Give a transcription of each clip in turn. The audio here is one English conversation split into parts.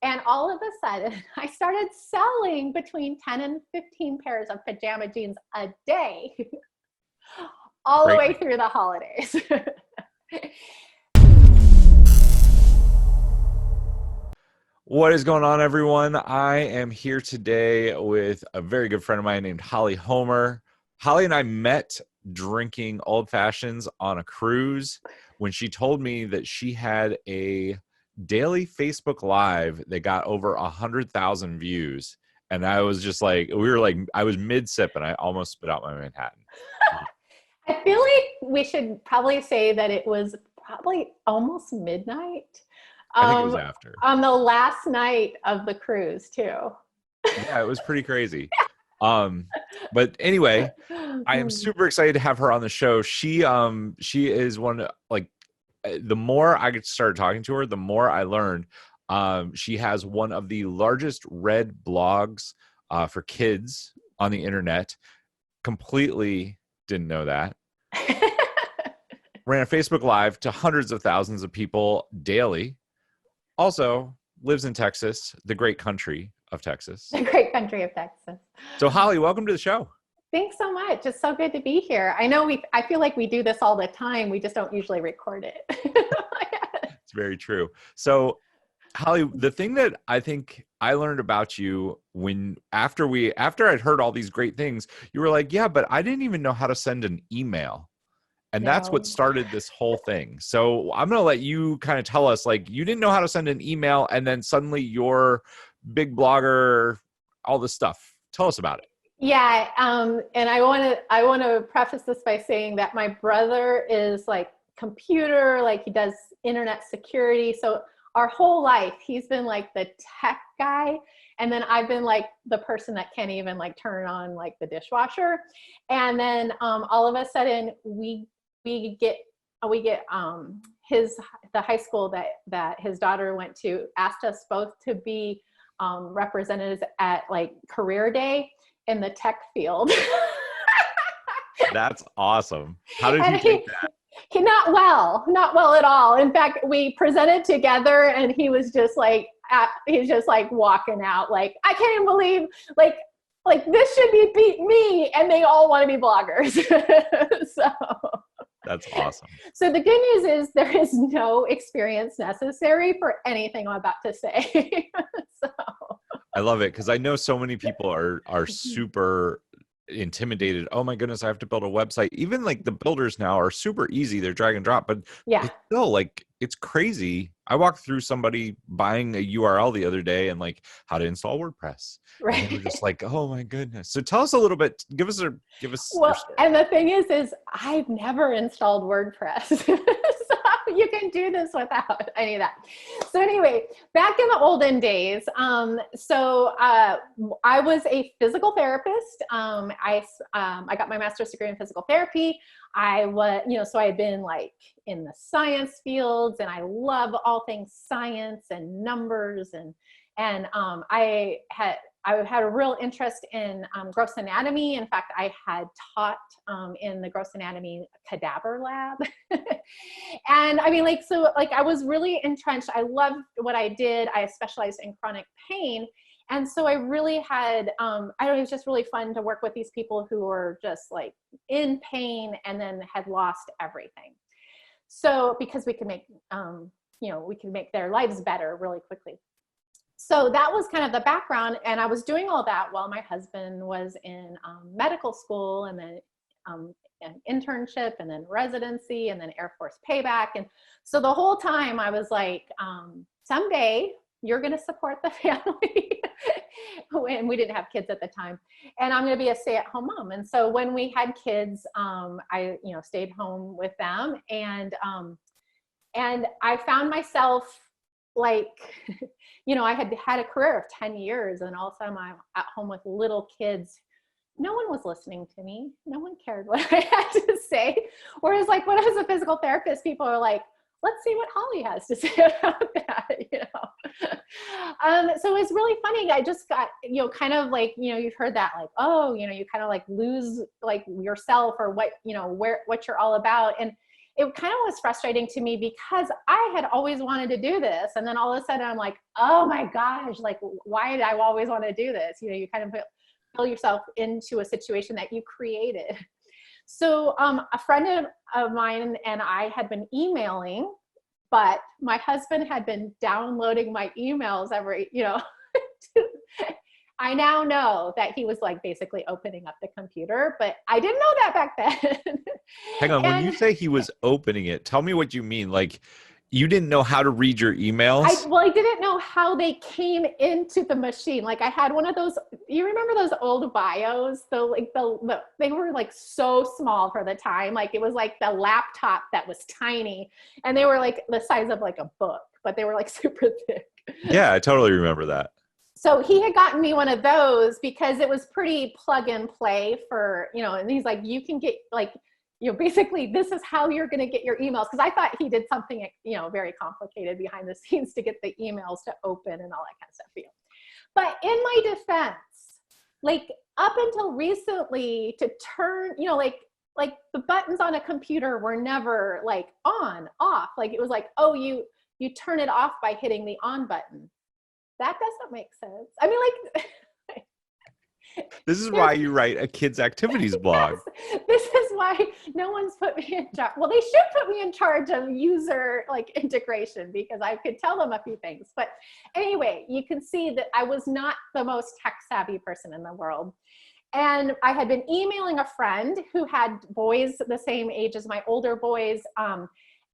And all of a sudden, I started selling between 10 and 15 pairs of pajama jeans a day, all the Great. way through the holidays. What is going on, everyone? I am here today with a very good friend of mine named Holly Homer. Holly and I met drinking old fashions on a cruise when she told me that she had a daily Facebook Live that got over 100,000 views. And I was just like, I was mid-sip and I almost spit out my Manhattan. I feel like we should probably say that it was probably almost midnight. I think it was after. On the last night of the cruise too. Yeah, it was pretty crazy. But anyway, I am super excited to have her on the show. She is one, like, the more I started talking to her, the more I learned. She has one of the largest read blogs for kids on the internet. Completely didn't know that. Ran a Facebook Live to hundreds of thousands of people daily. Also lives in Texas, the great country of Texas. The great country of Texas. So Holly, welcome to the show. Thanks so much. It's so good to be here. I feel like we do this all the time. We just don't usually record it. It's very true. So Holly, the thing that I think I learned about you after I'd heard all these great things, you were like, yeah, but I didn't even know how to send an email. And that's what started this whole thing. So I'm going to let you kind of tell us, like, you didn't know how to send an email and then suddenly you're big blogger, all this stuff. Tell us about it. Yeah. And I want to preface this by saying that my brother is like computer, like he does internet security. So our whole life, he's been like the tech guy. And then I've been like the person that can't even like turn on like the dishwasher. And then all of a sudden the high school that his daughter went to asked us both to be representatives at like career day in the tech field. That's awesome. How did he take that? He not well at all. In fact, we presented together and he was just like, he's just like walking out like, I can't even believe like this should be me and they all want to be bloggers. So that's awesome. So the good news is there is no experience necessary for anything I'm about to say. So I love it because I know so many people are super intimidated. Oh my goodness, I have to build a website. Even like the builders now are super easy. They're drag and drop, but yeah, it's still like, it's crazy. I walked through somebody buying a URL the other day and like how to install WordPress. right. And they were just like, oh my goodness. So tell us a little bit, give us well, your story. And the thing is I've never installed WordPress. So you can do this without any of that. So anyway, back in the olden days, I was a physical therapist. I got my master's degree in physical therapy. I was, so I had been like in the science fields and I love all things science and numbers and I had a real interest in gross anatomy. In fact, I had taught in the gross anatomy cadaver lab. And I mean, I was really entrenched. I loved what I did. I specialized in chronic pain. And so I really had, it was just really fun to work with these people who were just like in pain and then had lost everything. So because we could make, we could make their lives better really quickly. So that was kind of the background. And I was doing all that while my husband was in medical school and then an internship and then residency and then Air Force payback. And so the whole time I was like, someday you're going to support the family. And we didn't have kids at the time. And I'm going to be a stay-at-home mom. And so when we had kids, I stayed home with them. And I found myself like, I had a career of 10 years and all of a sudden I'm at home with little kids. No one was listening to me. No one cared what I had to say. Whereas like when I was a physical therapist, people are like, let's see what Holly has to say about that, So it was really funny. I just got, kind of like, you've heard that like, oh, you kind of like lose like yourself or what, what you're all about. And it kind of was frustrating to me because I had always wanted to do this. And then all of a sudden I'm like, oh my gosh, like, why did I always want to do this? You know, you kind of fill yourself into a situation that you created. So a friend of mine and I had been emailing, but my husband had been downloading my emails every, you know, I now know that he was like basically opening up the computer, but I didn't know that back then. Hang on, when you say he was opening it, tell me what you mean. Like, you didn't know how to read your emails? I didn't know how they came into the machine. Like I had one of those, you remember those old bios? They were like so small for the time. Like it was like the laptop that was tiny and they were like the size of like a book, but they were like super thick. Yeah, I totally remember that. So he had gotten me one of those because it was pretty plug and play for, you know, and he's like, you can get like, you know, basically this is how you're going to get your emails. Cause I thought he did something, you know, very complicated behind the scenes to get the emails to open and all that kind of stuff for you. But in my defense, like up until recently to turn, you know, like the buttons on a computer were never like on, off. Like it was like, oh, you turn it off by hitting the on button. That doesn't make sense. I mean, like, this is why you write a kids' activities blog. Yes, this is why no one's put me in charge. Well, they should put me in charge of user like integration because I could tell them a few things. But anyway, you can see that I was not the most tech savvy person in the world. And I had been emailing a friend who had boys the same age as my older boys.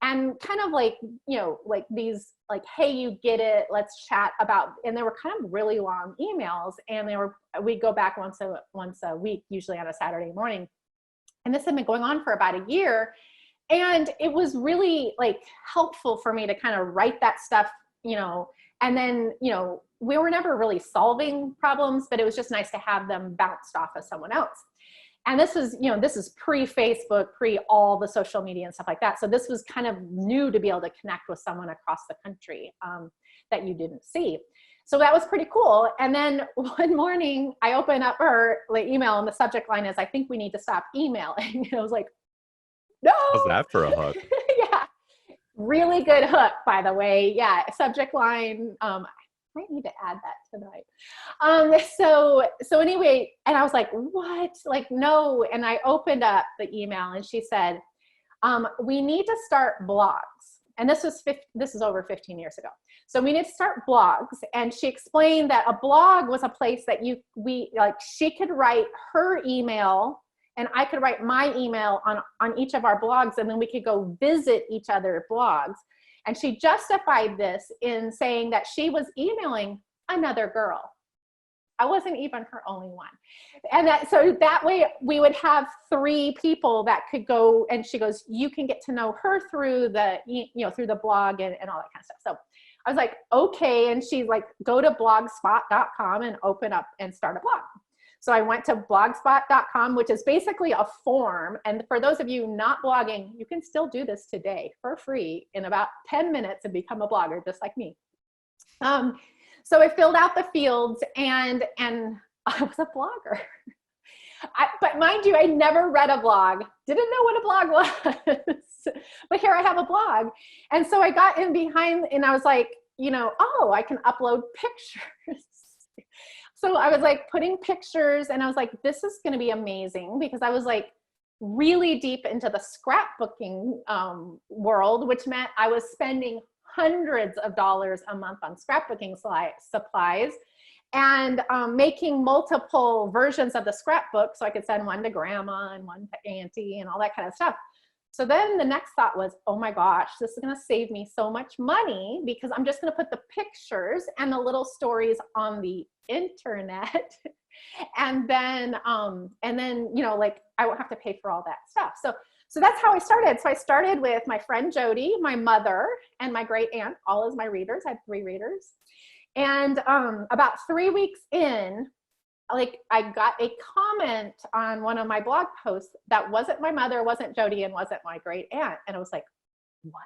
And kind of like, you know, like these, like, hey, you get it, let's chat about, and they were kind of really long emails and we'd go back once a week, usually on a Saturday morning. And this had been going on for about a year. And it was really like helpful for me to kind of write that stuff, you know, and then, you know, we were never really solving problems, but it was just nice to have them bounced off of someone else. And this was, you know, this is pre-Facebook, pre all the social media and stuff like that. So this was kind of new to be able to connect with someone across the country that you didn't see. So that was pretty cool. And then one morning I open up her email and the subject line is, I think we need to stop emailing. And I was like, no. How's that for a hook? Yeah. Really good hook, by the way. Yeah. Subject line. Might need to add that tonight. So anyway, and I was like, what? Like, no. And I opened up the email and she said, we need to start blogs. And this is over 15 years ago. So we need to start blogs. And she explained that a blog was a place that she could write her email and I could write my email on each of our blogs. And then we could go visit each other's blogs. And she justified this in saying that she was emailing another girl. I wasn't even her only one. And so that way we would have 3 people that could go, and she goes, you can get to know her through through the blog and all that kind of stuff. So I was like, okay. And she's like, go to blogspot.com and open up and start a blog. So I went to blogspot.com, which is basically a form. And for those of you not blogging, you can still do this today for free in about 10 minutes and become a blogger, just like me. So I filled out the fields and I was a blogger. But mind you, I never read a blog, didn't know what a blog was, but here I have a blog. And so I got in behind and I was like, you know, oh, I can upload pictures. So I was like putting pictures and I was like, this is going to be amazing because I was like really deep into the scrapbooking world, which meant I was spending hundreds of dollars a month on scrapbooking supplies and making multiple versions of the scrapbook so I could send one to grandma and one to auntie and all that kind of stuff. So then the next thought was, oh my gosh, this is going to save me so much money because I'm just going to put the pictures and the little stories on the internet. And then, you know, like I won't have to pay for all that stuff. So that's how I started. So I started with my friend Jody, my mother, and my great aunt, all as my readers. I had 3 readers. And about 3 weeks in, like I got a comment on one of my blog posts that wasn't my mother, wasn't Jody, and wasn't my great aunt. And I was like, what?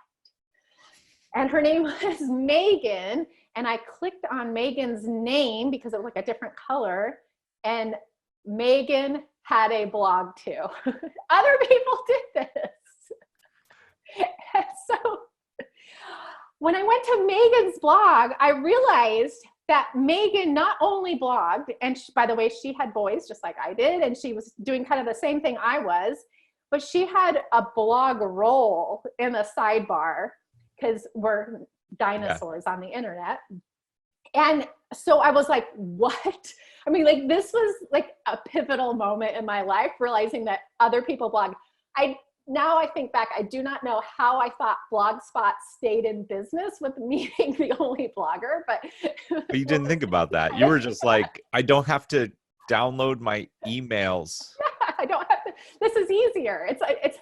And her name was Megan. And I clicked on Megan's name because it was like a different color. And Megan had a blog too. Other people did this. So when I went to Megan's blog, I realized that Megan not only blogged, and by the way, she had boys just like I did, and she was doing kind of the same thing I was, but she had a blog role in the sidebar because we're dinosaurs on the internet. And so I was like, what? I mean, like, this was like a pivotal moment in my life, realizing that other people blog. Now I think back, I do not know how I thought Blogspot stayed in business with me being the only blogger, but you didn't think about that. You were just like, I don't have to download my emails. I don't have to, this is easier. It's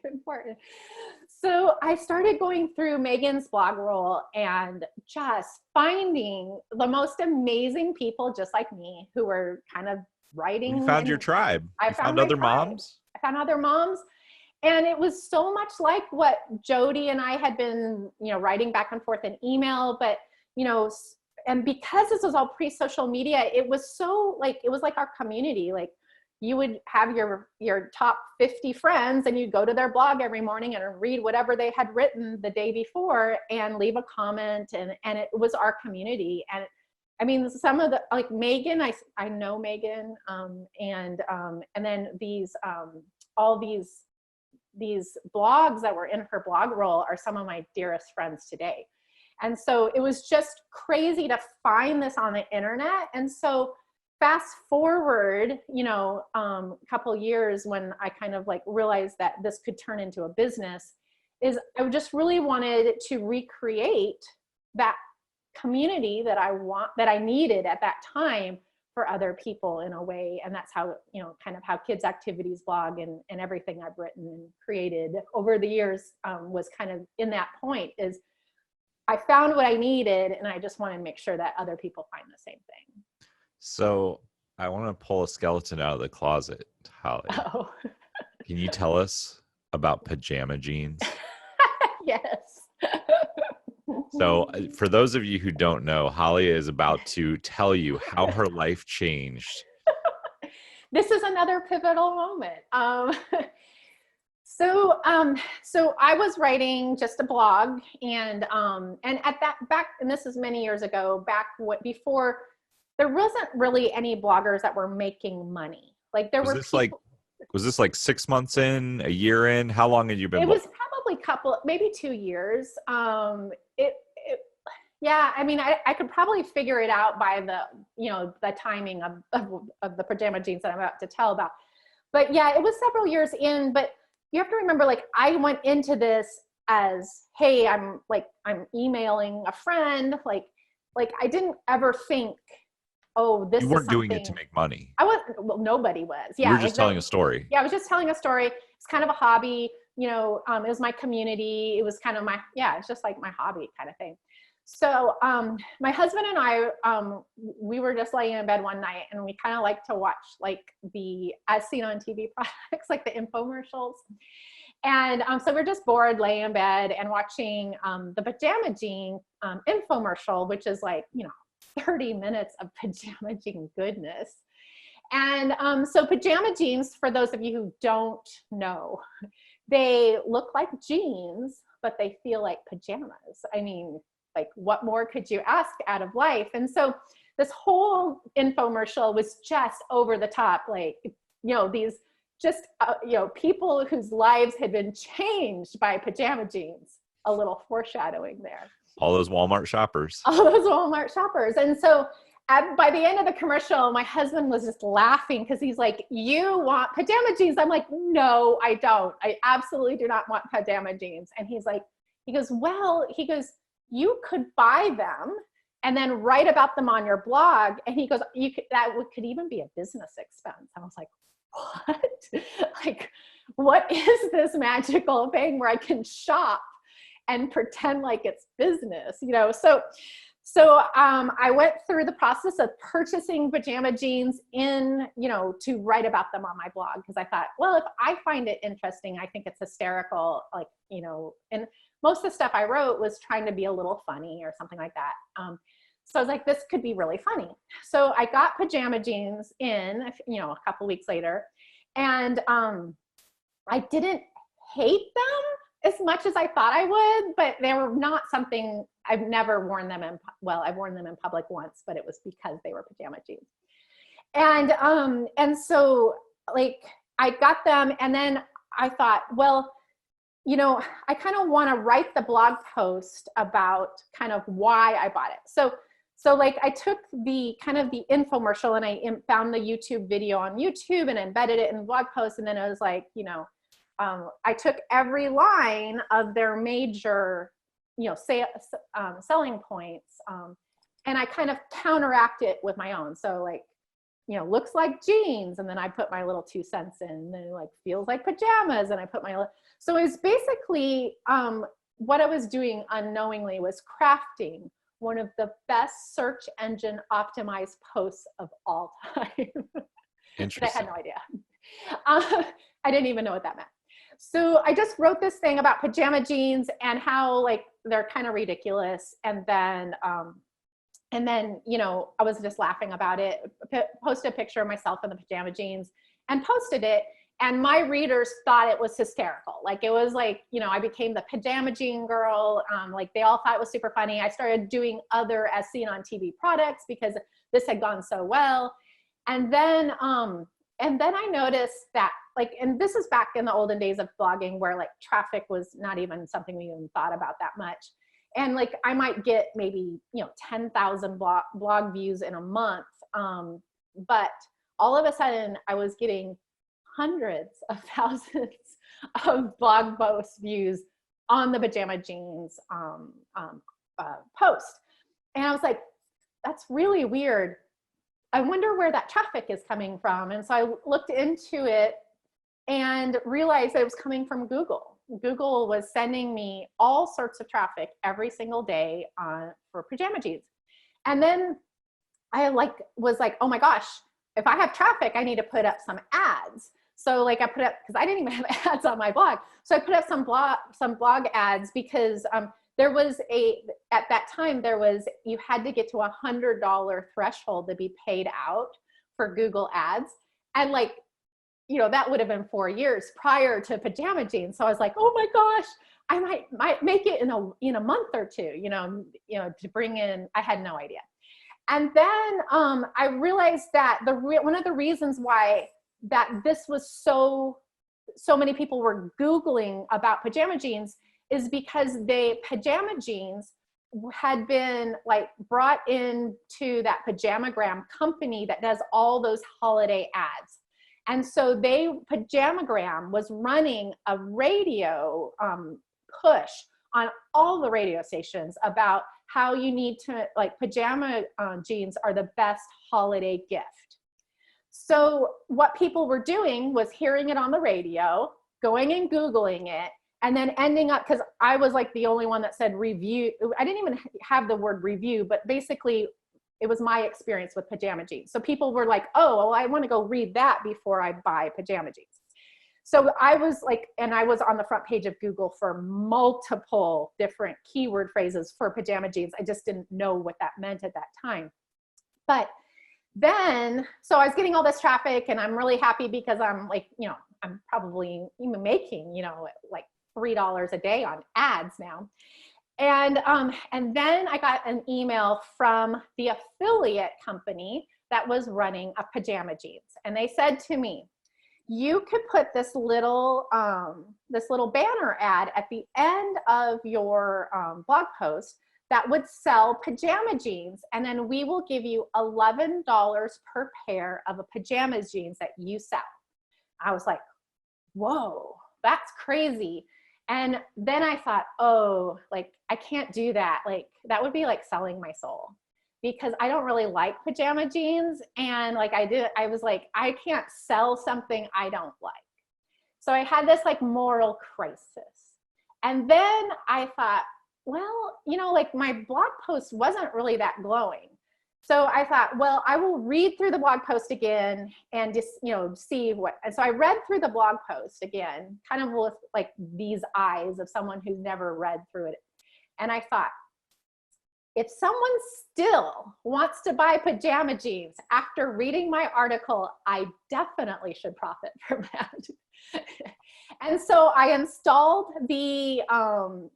important. So I started going through Megan's blog roll and just finding the most amazing people just like me who were kind of writing. You found your tribe. I found other moms. I found other moms. And it was so much like what Jody and I had been, writing back and forth in email, but, and because this was all pre-social media, it was so like, it was like our community. Like, you would have your top 50 friends and you'd go to their blog every morning and read whatever they had written the day before and leave a comment. And it was our community. And I mean, some of the, like Megan, I know Megan, and then all these blogs that were in her blog roll are some of my dearest friends today. And so it was just crazy to find this on the internet. And so fast forward, a couple years when I kind of like realized that this could turn into a business, is I just really wanted to recreate that community that I needed at that time for other people in a way. And that's how, kind of how Kids Activities blog and everything I've written and created over the years was kind of in that point, is I found what I needed and I just want to make sure that other people find the same thing. So I want to pull a skeleton out of the closet, Holly. Oh. Can you tell us about pajama jeans? Yes. So for those of you who don't know, Holly is about to tell you how her life changed. This is another pivotal moment. So I was writing just a blog, and at that and this is many years ago, before there wasn't really any bloggers that were making money. Like there were people. Was this like 6 months in, a year in? How long had you been? It was probably maybe 2 years. Yeah, I mean, I could probably figure it out by the timing of the pajama jeans that I'm about to tell about. But yeah, it was several years in, but you have to remember, like, I went into this as, hey, I'm emailing a friend. Like I didn't ever think, oh, this is something. You weren't doing it to make money. Well, nobody was. Yeah. You were just telling a story. Yeah, I was just telling a story. It's kind of a hobby, it was my community. It was kind of it's just like my hobby kind of thing. So my husband and I, we were just laying in bed one night and we kind of like to watch like the as seen on TV products, like the infomercials. And so we're just bored laying in bed and watching the pajama jean infomercial, which is like, 30 minutes of pajama jean goodness. And so pajama jeans, for those of you who don't know, they look like jeans, but they feel like pajamas. I mean, like, what more could you ask out of life? And so this whole infomercial was just over the top, like, these just, people whose lives had been changed by pajama jeans. A little foreshadowing there. All those Walmart shoppers. And so by the end of the commercial, my husband was just laughing because he's like, you want pajama jeans? I'm like, no, I don't. I absolutely do not want pajama jeans. And he goes, you could buy them and then write about them on your blog. And he goes, that could even be a business expense. I was like, what? Like, what is this magical thing where I can shop and pretend like it's business, So I went through the process of purchasing pajama jeans to write about them on my blog, because I thought, well, if I find it interesting, I think it's hysterical, and most of the stuff I wrote was trying to be a little funny or something like that. So I was like, this could be really funny. So I got pajama jeans in, a couple weeks later, and I didn't hate them, as much as I thought I would, but they were not something, I've never worn them in, well, I've worn them in public once, but it was because they were pajama jeans. And so like I got them, and then I thought, well, you know, I kind of want to write the blog post about kind of why I bought it. So like I took the kind of the infomercial, and I found the YouTube video on YouTube and embedded it in the blog post. And then I was like, you know, I took every line of their major, you know, selling points, and I kind of counteract it with my own. So like, you know, looks like jeans, and then I put my little 2 cents in, and then like feels like pajamas, and I put my, so it was basically what I was doing unknowingly was crafting one of the best search engine optimized posts of all time. Interesting. I had no idea. I didn't even know what that meant. So I just wrote this thing about pajama jeans and how like they're kind of ridiculous, and then, you know, I was just laughing about it, posted a picture of myself in the pajama jeans and posted it. And my readers thought it was hysterical. Like it was like, you know, I became the pajama jean girl. Like they all thought it was super funny. I started doing other as seen on TV products because this had gone so well. And then I noticed that like, and this is back in the olden days of blogging where like traffic was not even something we even thought about that much. And like, I might get maybe, you know, 10,000 blog views in a month. But all of a sudden I was getting hundreds of thousands of blog post views on the pajama jeans post. And I was like, that's really weird. I wonder where that traffic is coming from. And so I looked into it and realized that it was coming from Google. Google was sending me all sorts of traffic every single day for pajama jeans. And then I was like, oh my gosh, if I have traffic, I need to put up some ads. So like I put up, because I didn't even have ads on my blog. So I put up some blog ads because there was at that time, you had to get to $100 threshold to be paid out for Google ads. And like, you know, that would have been 4 years prior to pajama jeans. So I was like, oh my gosh, I might make it in a month or two, you know, to bring in, I had no idea. And then I realized that one of the reasons why that this was so many people were Googling about pajama jeans is because pajama jeans had been like brought into that Pajamagram company that does all those holiday ads. And so Pajamagram was running a radio push on all the radio stations about how you need to, like pajama jeans are the best holiday gift. So what people were doing was hearing it on the radio, going and Googling it, and then ending up, because I was like the only one that said review. I didn't even have the word review, but basically it was my experience with pajama jeans. So people were like, oh, well, I want to go read that before I buy pajama jeans. So I was like, and I was on the front page of Google for multiple different keyword phrases for pajama jeans. I just didn't know what that meant at that time. But then, so I was getting all this traffic, and I'm really happy because I'm like, you know, I'm probably even making, you know, like $3 a day on ads now. And then I got an email from the affiliate company that was running a pajama jeans. And they said to me, you could put this little banner ad at the end of your blog post that would sell pajama jeans. And then we will give you $11 per pair of a pajama jeans that you sell. I was like, whoa, that's crazy. And then I thought, oh, like, I can't do that. Like, that would be like selling my soul, because I don't really like pajama jeans. And like, I was like, I can't sell something I don't like. So I had this like moral crisis. And then I thought, well, you know, like my blog post wasn't really that glowing. So I thought, well, I will read through the blog post again and just, you know, see what, and so I read through the blog post again, kind of with like these eyes of someone who's never read through it. And I thought, if someone still wants to buy pajama jeans after reading my article, I definitely should profit from that. And so I installed the,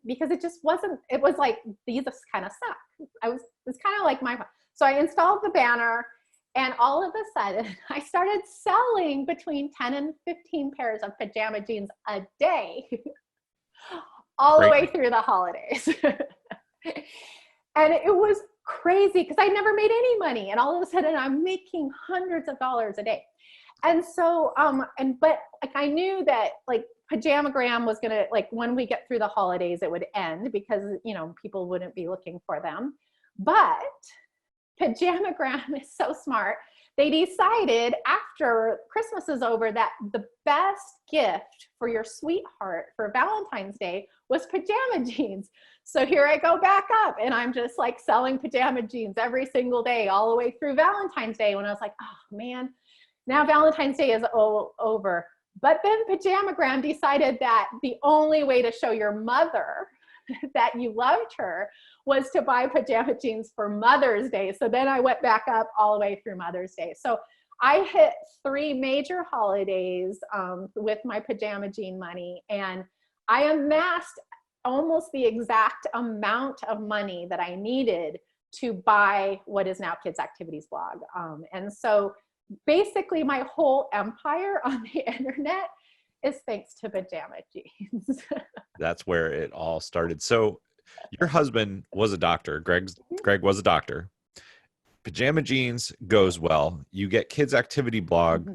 because it just wasn't, it was like, these kind of suck. It's kind of like so I installed the banner, and all of a sudden I started selling between 10 and 15 pairs of pajama jeans a day, all the way through the holidays. And it was crazy because I never made any money. And all of a sudden I'm making hundreds of dollars a day. And so, but like I knew that like Pajamagram was gonna, like when we get through the holidays, it would end because, you know, people wouldn't be looking for them. But Pajamagram is so smart. They decided after Christmas is over that the best gift for your sweetheart for Valentine's Day was pajama jeans. So here I go back up, and I'm just like selling pajama jeans every single day all the way through Valentine's Day, when I was like, oh man, now Valentine's Day is over. But then Pajamagram decided that the only way to show your mother that you loved her was to buy pajama jeans for Mother's Day. So then I went back up all the way through Mother's Day. So I hit 3 major holidays with my pajama jean money, and I amassed almost the exact amount of money that I needed to buy what is now Kids Activities Blog. And so basically my whole empire on the internet is thanks to pajama jeans. That's where it all started. So your husband was a doctor. Greg was a doctor. Pajama jeans goes well. You get Kids Activity Blog. Mm-hmm.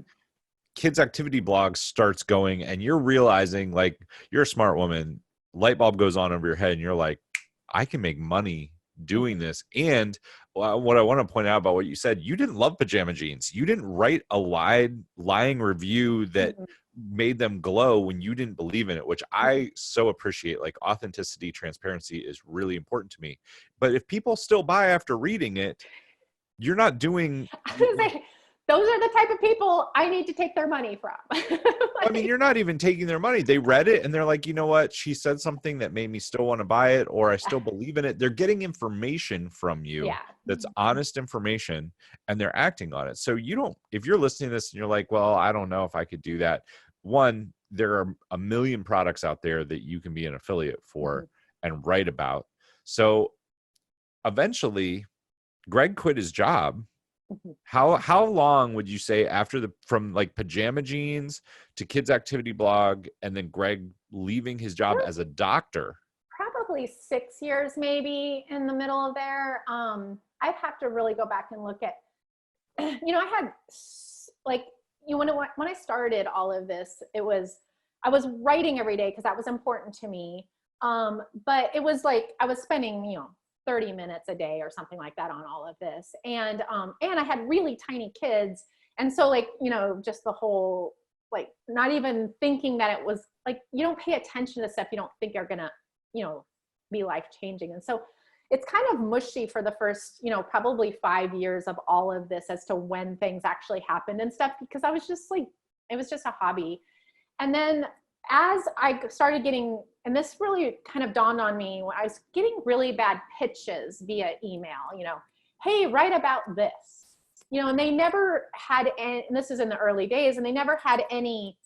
Kids Activity Blog starts going, and you're realizing, like, you're a smart woman. Light bulb goes on over your head, and you're like, I can make money doing this. And what I want to point out about what you said, you didn't love pajama jeans. You didn't write a lying review that made them glow when you didn't believe in it, which I so appreciate. Like, authenticity, transparency is really important to me. But if people still buy after reading it, you're not doing. Those are the type of people I need to take their money from. I mean, you're not even taking their money. They read it and they're like, you know what? She said something that made me still want to buy it, or I still believe in it. They're getting information from you that's honest information, and they're acting on it. So you don't, if you're listening to this and you're like, well, I don't know if I could do that. One, there are a million products out there that you can be an affiliate for and write about. So eventually Greg quit his job. How long would you say after from like pajama jeans to Kids Activity Blog, and then Greg leaving his job as a doctor? Probably 6 years, maybe in the middle of there. I'd have to really go back and look at, you know, I had like, you know, when I started all of this, I was writing every day because that was important to me. But it was like, I was spending, you know, 30 minutes a day or something like that on all of this. And I had really tiny kids. And so like, you know, just the whole, like, not even thinking that it was like, you don't pay attention to stuff you don't think are gonna, you know, be life-changing. And so it's kind of mushy for the first, you know, probably 5 years of all of this as to when things actually happened and stuff, because I was just like, it was just a hobby. And then as I started getting, and this really kind of dawned on me when I was getting really bad pitches via email, you know, hey, write about this, you know, and they never had any, and this is in the early days, and they never had any,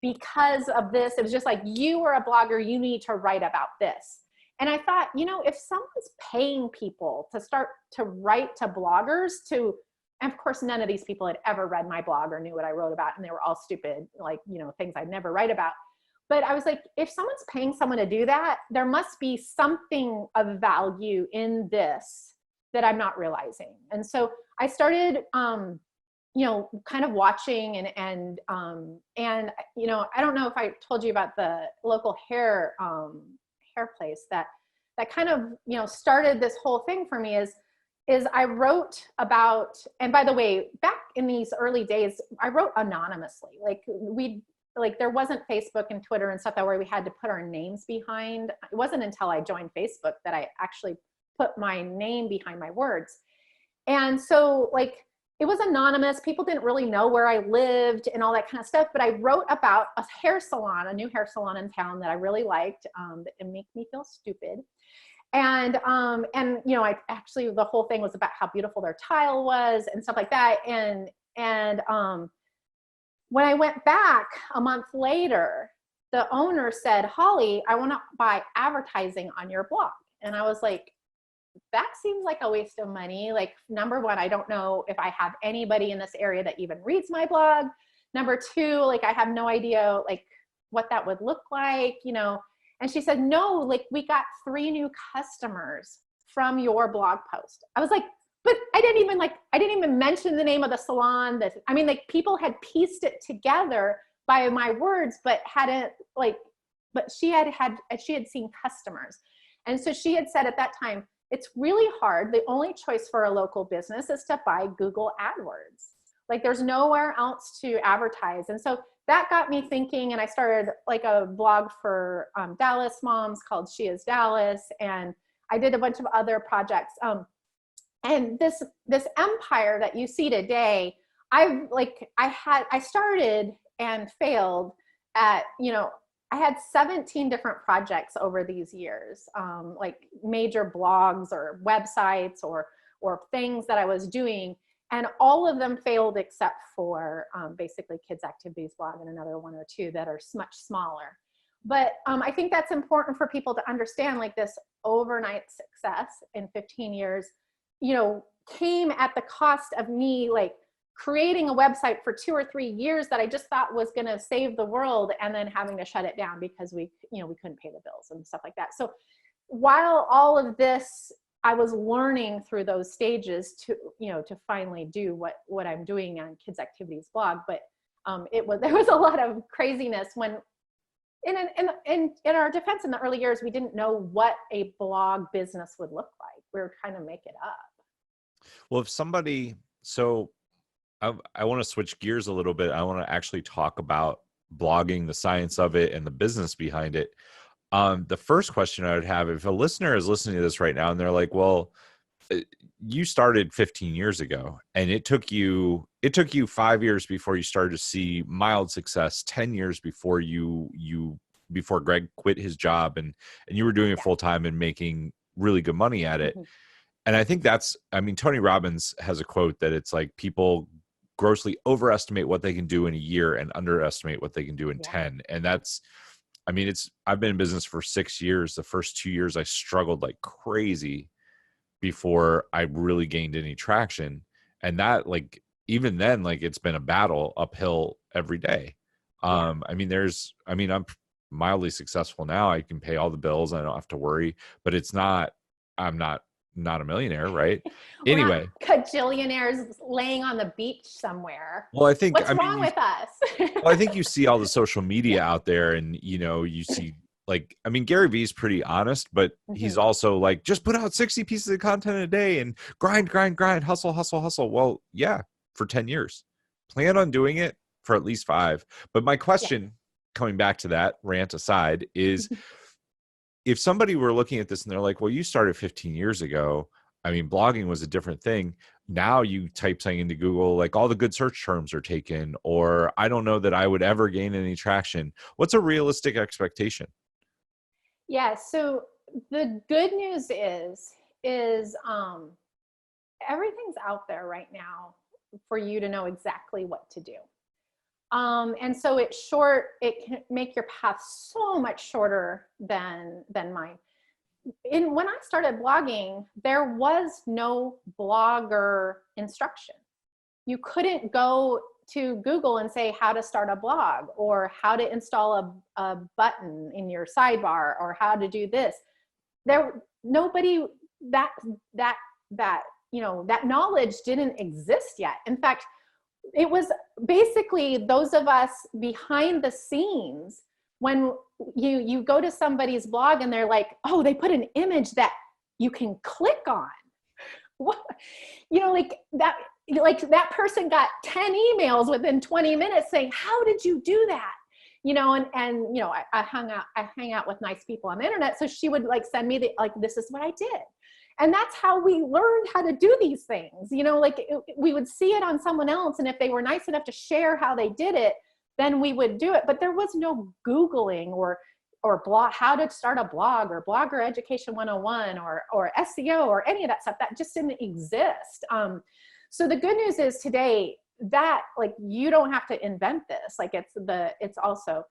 because of this, it was just like, you are a blogger, you need to write about this. And I thought, you know, if someone's paying people to start to write to bloggers to, and of course, none of these people had ever read my blog or knew what I wrote about, and they were all stupid, like, you know, things I'd never write about. But I was like, if someone's paying someone to do that, there must be something of value in this that I'm not realizing. And so I started, you know, kind of watching and you know, I don't know if I told you about the local hair place that kind of, you know, started this whole thing for me is I wrote about, and by the way, back in these early days, I wrote anonymously. Like there wasn't Facebook and Twitter and stuff that where we had to put our names behind. It wasn't until I joined Facebook that I actually put my name behind my words. And so like, it was anonymous. People didn't really know where I lived and all that kind of stuff, but I wrote about a hair salon, a new hair salon in town that I really liked. It made me feel stupid. And you know, I actually, the whole thing was about how beautiful their tile was and stuff like that. And when I went back a month later, the owner said, Holly, I want to buy advertising on your blog. And I was like, that seems like a waste of money. Like, number one, I don't know if I have anybody in this area that even reads my blog. Number two, like, I have no idea like what that would look like, you know? And she said, no, like, we got 3 new customers from your blog post. I was like, but I didn't even mention the name of the salon. That, I mean, like, people had pieced it together by my words, but hadn't like, but she had seen customers. And so she had said at that time, it's really hard. The only choice for a local business is to buy Google AdWords. Like, there's nowhere else to advertise. And so that got me thinking, and I started like a blog for Dallas moms called She Is Dallas. And I did a bunch of other projects. And this empire that you see today, I started and failed at, you know, I had 17 different projects over these years, like major blogs or websites or things that I was doing. And all of them failed except for basically Kids Activities blog and another 1 or 2 that are much smaller. But I think that's important for people to understand, like, this overnight success in 15 years, you know, came at the cost of me like creating a website for 2 or 3 years that I just thought was going to save the world, and then having to shut it down because we couldn't pay the bills and stuff like that. So while all of this, I was learning through those stages to finally do what I'm doing on Kids Activities blog. But there was a lot of craziness when, in our defense, in the early years, we didn't know what a blog business would look like. We were trying to make it up. Well, if somebody, so I want to switch gears a little bit. I want to actually talk about blogging, the science of it, and the business behind it. The first question I would have, if a listener is listening to this right now and they're like, well, you started 15 years ago, and it took you 5 years before you started to see mild success, 10 years before before Greg quit his job and you were doing it full time and making really good money at it. Mm-hmm. And I think Tony Robbins has a quote that it's like, people grossly overestimate what they can do in a year and underestimate what they can do in 10. And I've been in business for 6 years. The first 2 years I struggled like crazy before I really gained any traction. And that, like, even then, like, it's been a battle uphill every day. I'm mildly successful now. I can pay all the bills. I don't have to worry, but I'm not a millionaire, right? Anyway, cajillionaires laying on the beach somewhere. Well, I think, what's wrong with us? Well, I think you see all the social media out there, and you see, like, Gary Vee's pretty honest, but he's also like, just put out 60 pieces of content a day and grind, hustle. Well, yeah, for 10 years. Plan on doing it for at least 5. But my question, coming back to that rant aside, is if somebody were looking at this and they're like, well, you started 15 years ago. Blogging was a different thing. Now you type something into Google, like, all the good search terms are taken, or I don't know that I would ever gain any traction. What's a realistic expectation? Yeah. So the good news is everything's out there right now for you to know exactly what to do. And so it can make your path so much shorter than mine. When I started blogging, there was no blogger instruction. You couldn't go to Google and say how to start a blog, or how to install a button in your sidebar, or how to do this. Nobody, that knowledge didn't exist yet. In fact, it was basically those of us behind the scenes, when you go to somebody's blog and they're like, oh, they put an image that you can click on. What? That person got 10 emails within 20 minutes saying, how did you do that? I hang out with nice people on the internet. So she would send me this is what I did. And that's how we learned how to do these things. We would see it on someone else, and if they were nice enough to share how they did it, then we would do it. But there was no Googling or blog, how to start a blog, or Blogger Education 101 or SEO or any of that stuff. That just didn't exist. So the good news is today that you don't have to invent this. It's also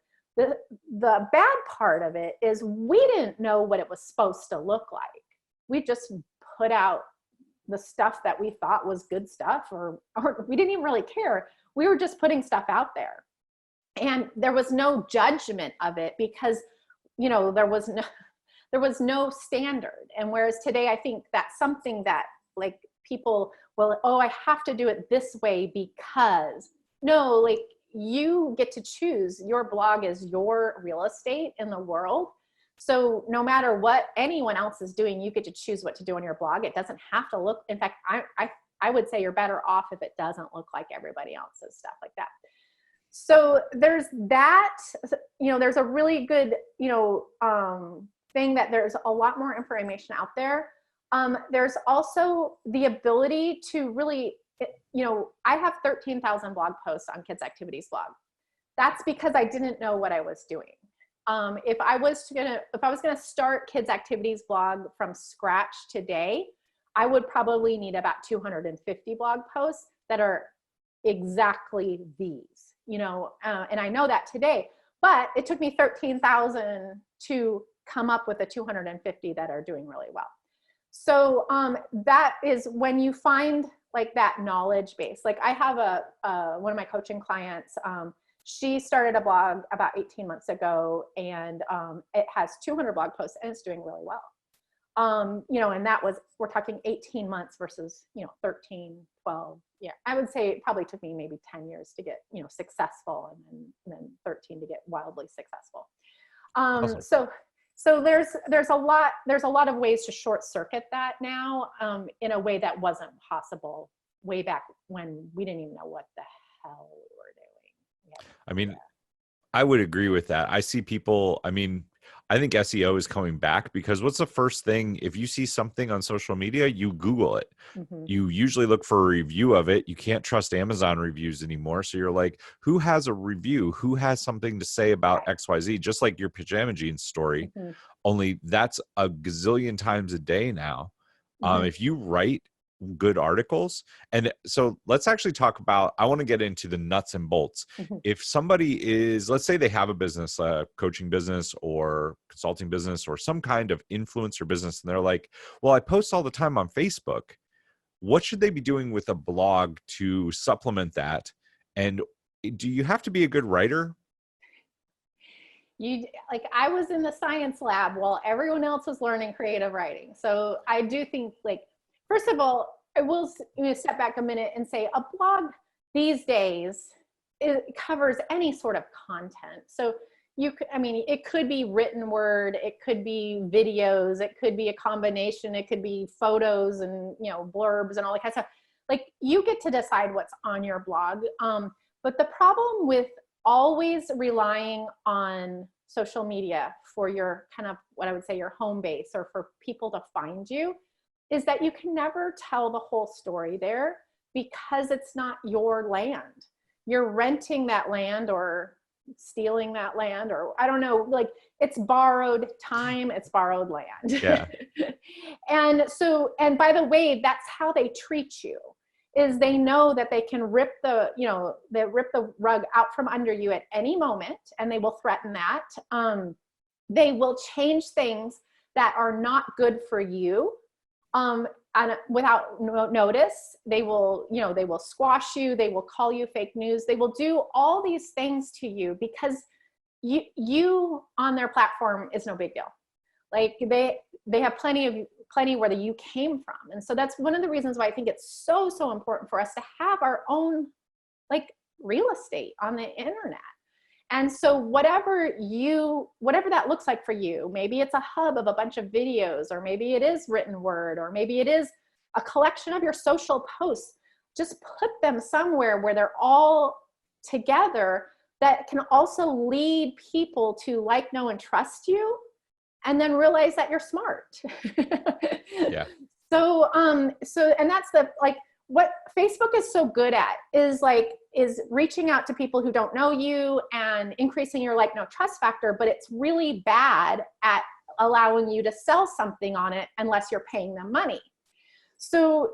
the bad part of it is we didn't know what it was supposed to look like. We just put out the stuff that we thought was good stuff, or we didn't even really care. We were just putting stuff out there. And there was no judgment of it because, there was no standard. And whereas today, I think that's something that like people will, oh, I have to do it this way because, no, like you get to choose. Your blog is your real estate in the world. So no matter what anyone else is doing, you get to choose what to do on your blog. It doesn't have to look, in fact, I would say you're better off if it doesn't look like everybody else's stuff like that. So there's that, there's a really good, thing that there's a lot more information out there. There's also the ability to really, I have 13,000 blog posts on Kids Activities blog. That's because I didn't know what I was doing. If I was gonna start Kids Activities blog from scratch today, I would probably need about 250 blog posts that are exactly these, and I know that today, but it took me 13,000 to come up with the 250 that are doing really well. So that is when you find like that knowledge base. Like I have one of my coaching clients, she started a blog about 18 months ago, and it has 200 blog posts and it's doing really well. And that was, we're talking 18 months versus, 13, 12. Yeah, I would say it probably took me maybe 10 years to get, successful, and then 13 to get wildly successful. Awesome. So there's a lot of ways to short circuit that now, in a way that wasn't possible way back when we didn't even know what the hell we were doing. I mean, I would agree with that. I see people, I think SEO is coming back because what's the first thing? If you see something on social media, you Google it. Mm-hmm. You usually look for a review of it. You can't trust Amazon reviews anymore. So you're like, who has a review? Who has something to say about XYZ? Just like your pajama jeans story, Mm-hmm. only that's a gazillion times a day now. Mm-hmm. If you write good articles. And so let's actually talk about, I want to get into the nuts and bolts. Mm-hmm. If somebody is, let's say they have a business, a coaching business or consulting business or some kind of influencer business, and they're like, well, I post all the time on Facebook. What should they be doing with a blog to supplement that? And do you have to be a good writer? I was in the science lab while everyone else was learning creative writing. So I do think, first of all, I will step back a minute and say a blog these days, it covers any sort of content. So it could be written word, it could be videos, it could be a combination, it could be photos and, blurbs and all that kind of stuff. You get to decide what's on your blog. But the problem with always relying on social media for your kind of, what I would say, your home base or for people to find you, is that you can never tell the whole story there because it's not your land. You're renting that land or stealing that land, or I don't know, it's borrowed time, it's borrowed land. Yeah. And by the way, that's how they treat you, is they know that they can rip the rug out from under you at any moment, and they will threaten that. They will change things that are not good for you. And without notice, they will squash you. They will call you fake news. They will do all these things to you because you on their platform is no big deal. They have plenty where you came from. And so that's one of the reasons why I think it's so important for us to have our own real estate on the internet. And so whatever that looks like for you, maybe it's a hub of a bunch of videos, or maybe it is written word, or maybe it is a collection of your social posts. Just put them somewhere where they're all together that can also lead people to know and trust you, and then realize that you're smart. Yeah. So and that's what Facebook is so good at is reaching out to people who don't know you and increasing your no trust factor, but it's really bad at allowing you to sell something on it unless you're paying them money. So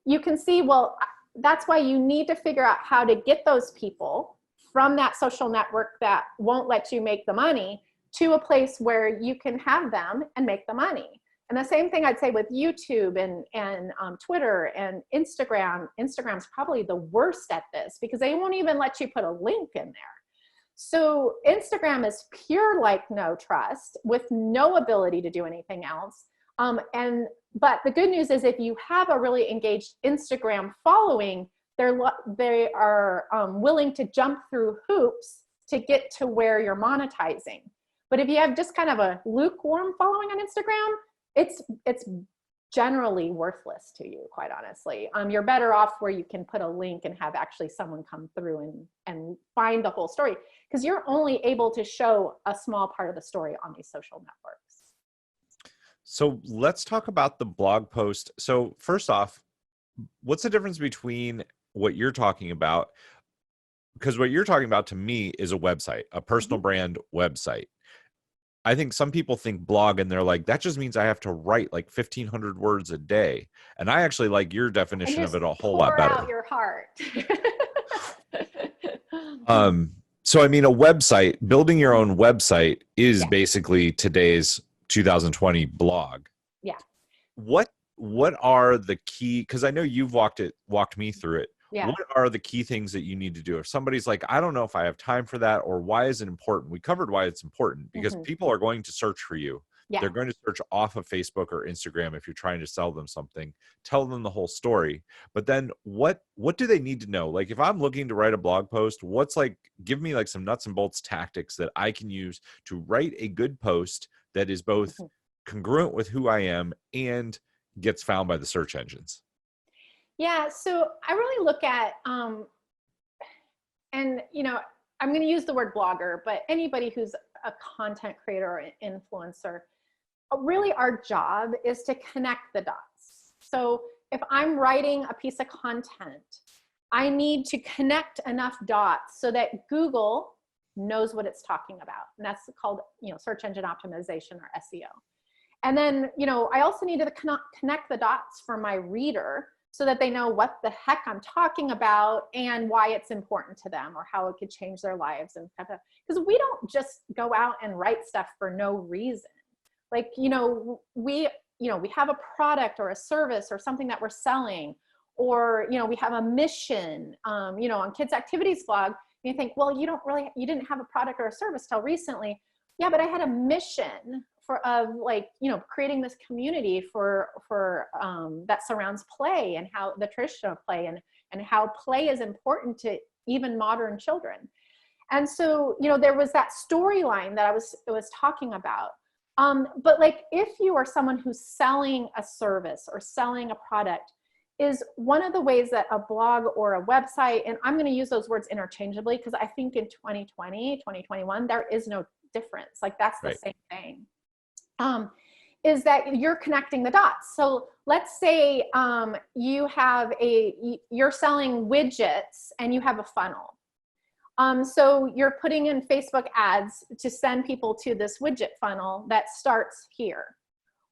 you can see, well, that's why you need to figure out how to get those people from that social network that won't let you make the money to a place where you can have them and make the money. And the same thing I'd say with YouTube and Twitter and Instagram. Instagram's probably the worst at this because they won't even let you put a link in there. So Instagram is pure like no trust with no ability to do anything else. But the good news is if you have a really engaged Instagram following, they are willing to jump through hoops to get to where you're monetizing. But if you have just kind of a lukewarm following on Instagram, it's generally worthless to you, quite honestly. You're better off where you can put a link and have actually someone come through and find the whole story, because you're only able to show a small part of the story on these social networks. So let's talk about the blog post. So first off, what's the difference between what you're talking about? Because what you're talking about to me is a website, a personal brand website. I think some people think blog and they're like, that just means I have to write like 1,500 words a day. And I actually like your definition of it a whole lot better. Pour out your heart. So I mean, a website, building your own website is basically today's 2020 blog. Yeah. What are the key, because I know you've walked me through it. Yeah. What are the key things that you need to do? If somebody's like, I don't know if I have time for that, or why is it important? We covered why it's important, because people are going to search for you. Yeah. They're going to search off of Facebook or Instagram if you're trying to sell them something. Tell them the whole story. But then what do they need to know? Like if I'm looking to write a blog post, give me like some nuts and bolts tactics that I can use to write a good post that is both congruent with who I am and gets found by the search engines. Yeah, so I really look at, and I'm going to use the word blogger, but anybody who's a content creator or an influencer, really our job is to connect the dots. So if I'm writing a piece of content, I need to connect enough dots so that Google knows what it's talking about. And that's called, search engine optimization or SEO. And then, I also need to connect the dots for my reader so that they know what the heck I'm talking about and why it's important to them or how it could change their lives and stuff. Because we don't just go out and write stuff for no reason. Like, we have a product or a service or something that we're selling, or, we have a mission, on Kids Activities blog. You think, well, you didn't have a product or a service till recently. Yeah, but I had a mission creating this community for that surrounds play and how the tradition of play and how play is important to even modern children. And so, there was that storyline that I was talking about. But like, if you are someone who's selling a service or selling a product, is one of the ways that a blog or a website, and I'm going to use those words interchangeably because I think in 2020, 2021, there is no difference. Like that's the same thing. Is that you're connecting the dots. So let's say you're selling widgets and you have a funnel. So you're putting in Facebook ads to send people to this widget funnel that starts here.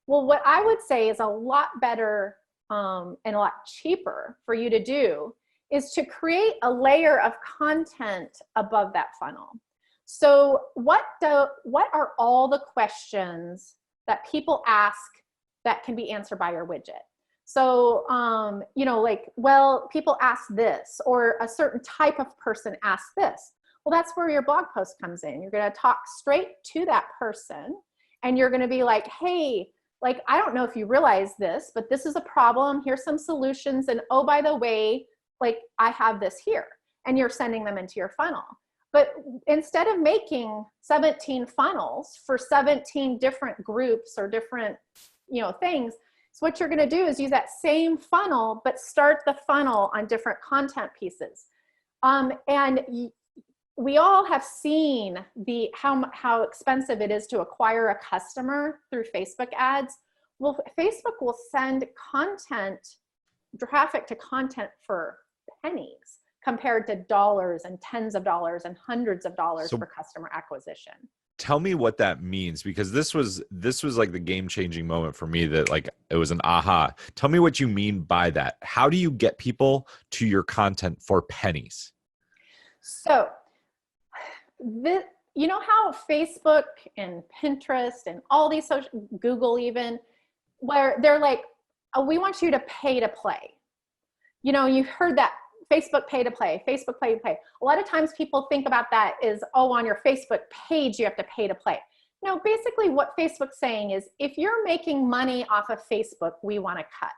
Well, what I would say is a lot better and a lot cheaper for you to do is to create a layer of content above that funnel. So what are all the questions that people ask that can be answered by your widget? So, people ask this, or a certain type of person asks this. Well, that's where your blog post comes in. You're going to talk straight to that person, and you're going to be like, hey, like, I don't know if you realize this, but this is a problem. Here's some solutions. And oh, by the way, like, I have this here. And you're sending them into your funnel. But instead of making 17 funnels for 17 different groups or different, things, so what you're going to do is use that same funnel, but start the funnel on different content pieces. And we all have seen how expensive it is to acquire a customer through Facebook ads. Well, Facebook will send traffic to content for pennies, compared to dollars and tens of dollars and hundreds of dollars for customer acquisition. Tell me what that means, because this was like the game-changing moment for me, that like it was an aha. Tell me what you mean by that. How do you get people to your content for pennies? So this, you know how Facebook and Pinterest and all these social, Google even, where they're like, oh, we want you to pay to play. You know, you heard that Facebook pay to play, Facebook pay to play. A lot of times people think about that is, oh, on your Facebook page, you have to pay to play. No, basically what Facebook's saying is if you're making money off of Facebook, we want to cut.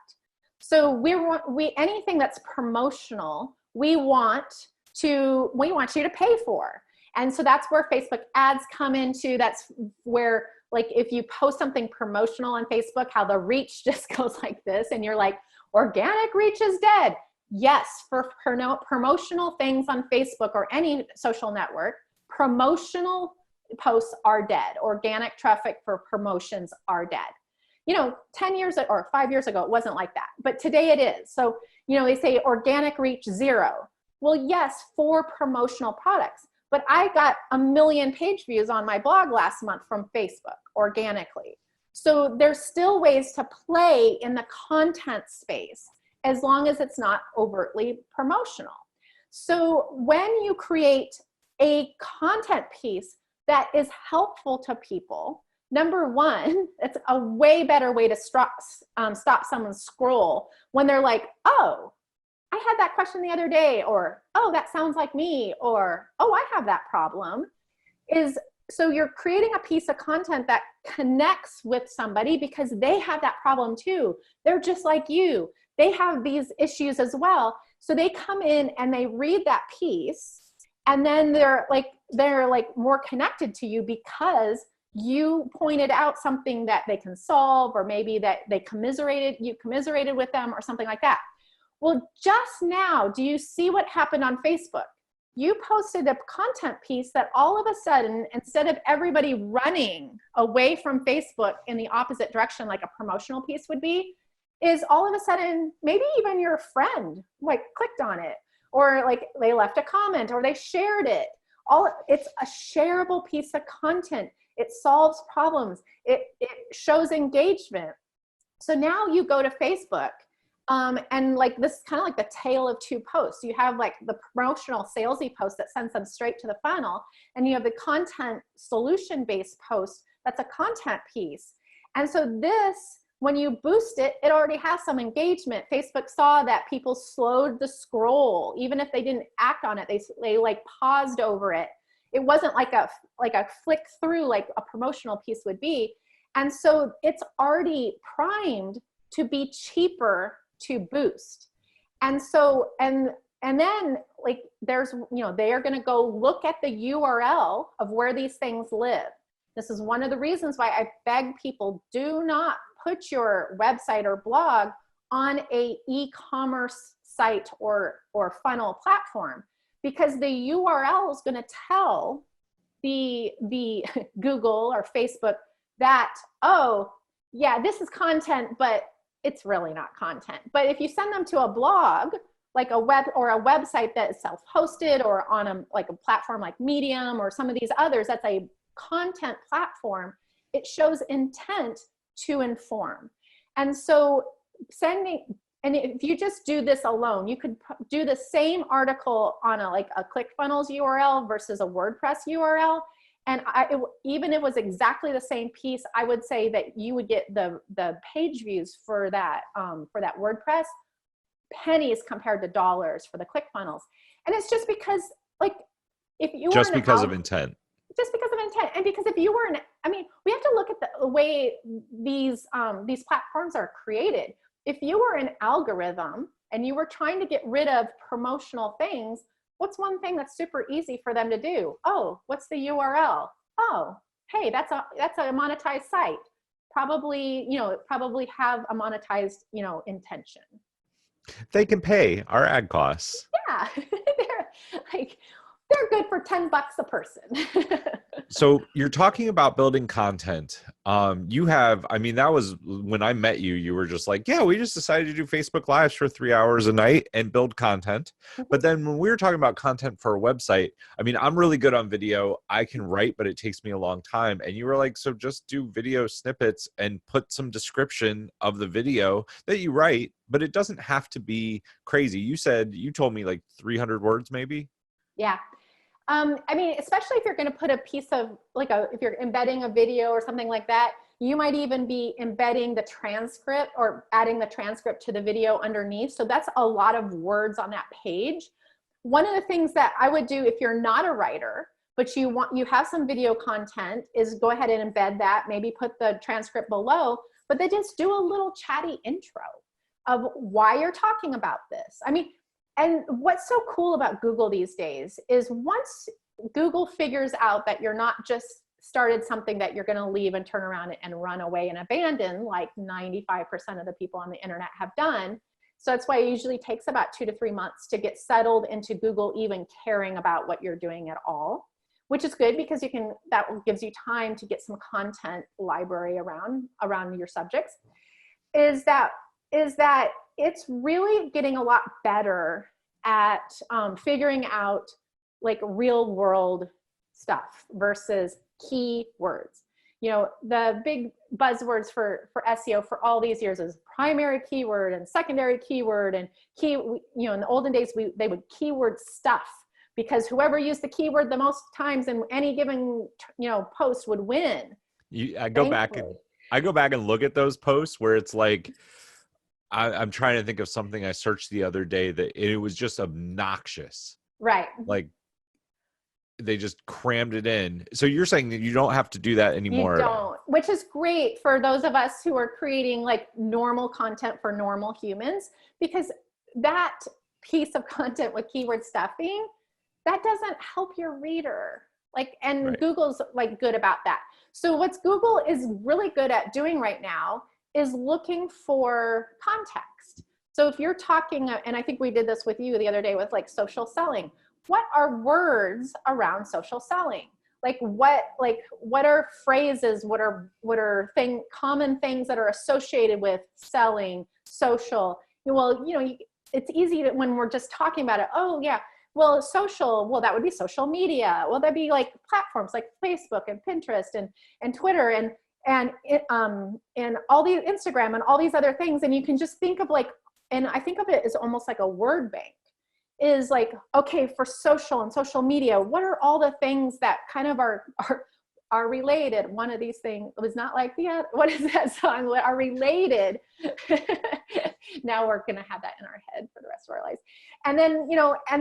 So we anything that's promotional, we want you to pay for. And so that's where Facebook ads come into. That's where, like, if you post something promotional on Facebook, how the reach just goes like this, and you're like, organic reach is dead. Yes, for promotional things on Facebook or any social network, promotional posts are dead. Organic traffic for promotions are dead. You know, 10 years or 5 years ago, it wasn't like that, but today it is. So, you know, they say organic reach 0. Well, yes, for promotional products, but I got 1 million page views on my blog last month from Facebook organically. So there's still ways to play in the content space as long as it's not overtly promotional. So when you create a content piece that is helpful to people, number one, it's a way better way to stop someone's scroll when they're like, oh, I had that question the other day, or, oh, that sounds like me, or, oh, I have that problem, is so you're creating a piece of content that connects with somebody because they have that problem too. They're just like you. They have these issues as well. So they come in and they read that piece, and then they're like more connected to you because you pointed out something that they can solve, or maybe that you commiserated with them or something like that. Well, just now, do you see what happened on Facebook? You posted a content piece that all of a sudden, instead of everybody running away from Facebook in the opposite direction like a promotional piece would be, is all of a sudden, maybe even your friend like clicked on it, or like they left a comment, or they shared it. It's a shareable piece of content. It solves problems. It shows engagement. So now you go to Facebook, and like this is kind of like the tale of two posts. You have like the promotional salesy post that sends them straight to the funnel, and you have the content solution-based post that's a content piece. And so this, when you boost it, it already has some engagement. Facebook saw that people slowed the scroll, even if they didn't act on it. They like paused over it. It wasn't like a flick through like a promotional piece would be. And so it's already primed to be cheaper to boost. And so, and then like there's, you know, they are going to go look at the URL of where these things live. This is one of the reasons why I beg people, do not put your website or blog on a e-commerce site or funnel platform, because the URL is going to tell the Google or Facebook that, oh, yeah, this is content, but it's really not content. But if you send them to a blog, like a website that is self-hosted, or on a platform like Medium or some of these others, that's a content platform, it shows intent to inform. And so and if you just do this alone, you could do the same article on a ClickFunnels URL versus a WordPress URL. And even if it was exactly the same piece, I would say that you would get the page views for that WordPress pennies compared to dollars for the ClickFunnels. And it's just because, like, if you were just because of intent. Just because of intent, and because if you were we have to look at the way these platforms are created. If you were an algorithm and you were trying to get rid of promotional things, what's one thing that's super easy for them to do? Oh, what's the URL? Oh, hey, that's a monetized site. Probably have a monetized, intention. They can pay our ad costs. Yeah, they're good for $10 a person. So you're talking about building content. That was when I met you, you were just like, yeah, we just decided to do Facebook Lives for 3 hours a night and build content. Mm-hmm. But then when we were talking about content for a website, I'm really good on video. I can write, but it takes me a long time. And you were like, so just do video snippets and put some description of the video that you write, but it doesn't have to be crazy. You told me like 300 words maybe? Yeah. I mean, especially if you're going to put a piece of if you're embedding a video or something like that, you might even be embedding the transcript or adding the transcript to the video underneath. So that's a lot of words on that page. One of the things that I would do if you're not a writer, but you have some video content, is go ahead and embed that, maybe put the transcript below, but then just do a little chatty intro of why you're talking about this. I mean, and what's so cool about Google these days is once Google figures out that you're not just started something that you're going to leave and turn around and run away and abandon, like 95% of the people on the internet have done. So that's why it usually takes about 2 to 3 months to get settled into Google even caring about what you're doing at all, which is good because that gives you time to get some content library around your subjects. Is that it's really getting a lot better at figuring out like real world stuff versus keywords. You know, the big buzzwords for SEO for all these years is primary keyword and secondary keyword and in the olden days, they would keyword stuff because whoever used the keyword the most times in any given, post would win. I go back and look at those posts where it's like, I'm trying to think of something I searched the other day that it was just obnoxious. Right. Like they just crammed it in. So you're saying that you don't have to do that anymore. You don't, which is great for those of us who are creating like normal content for normal humans, because that piece of content with keyword stuffing, that doesn't help your reader. And Google's like good about that. So what's Google is really good at doing right now is looking for context. So if you're talking, and I think we did this with you the other day with like social selling, what are words around social selling? What are phrases, what are common things that are associated with selling, social? Well, it's easy that when we're just talking about it, oh yeah, well, social, well, that would be social media. Well, that'd be like platforms like Facebook and Pinterest and Twitter and all these Instagram and all these other things. And you can just think of and I think of it as almost like a word bank, is like, okay, for social and social media, what are all the things that kind of are related? One of these things was not like what is that song? What are related? Now we're going to have that in our head for the rest of our lives. And